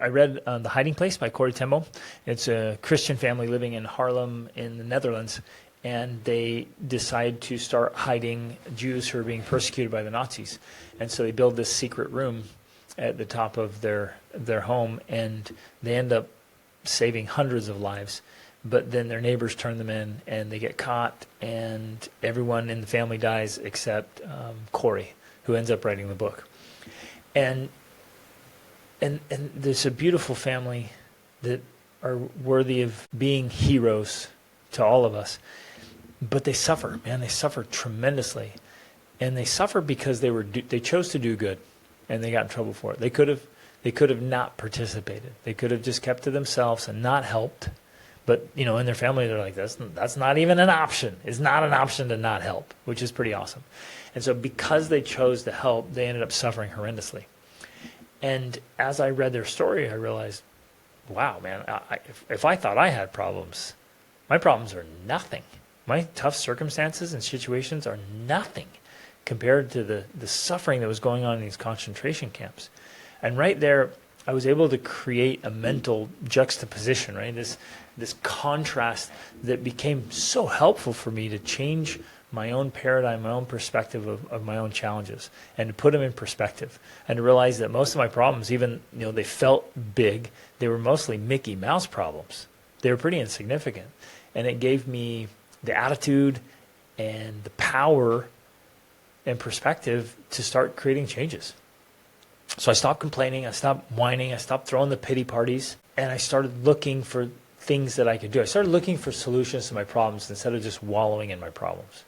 I read The Hiding Place by Corey Timbal. It's a Christian family living in Harlem in the Netherlands, and they decide to start hiding Jews who are being persecuted by the Nazis. And so they build this secret room at the top of their home, and they end up saving hundreds of lives. But then their neighbors turn them in, and they get caught, and everyone in the family dies except Corey, who ends up writing the book. And there's a beautiful family that are worthy of being heroes to all of us. But they suffer, man. They suffer tremendously. And they suffer because they chose to do good, and they got in trouble for it. They could have not participated. They could have just kept to themselves and not helped. But, in their family, they're like, that's not even an option. It's not an option to not help, which is pretty awesome. And so because they chose to help, they ended up suffering horrendously. And as I read their story, I realized, wow, man, if I thought I had problems, my problems are nothing. My tough circumstances and situations are nothing compared to the suffering that was going on in these concentration camps. And right there, I was able to create a mental juxtaposition, right? This contrast that became so helpful for me to change my own paradigm, my own perspective of my own challenges, and to put them in perspective, and to realize that most of my problems, even they felt big, they were mostly Mickey Mouse problems. They were pretty insignificant, and it gave me the attitude and the power and perspective to start creating changes. So I stopped complaining, I stopped whining, I stopped throwing the pity parties, and I started looking for things that I could do. I started looking for solutions to my problems instead of just wallowing in my problems.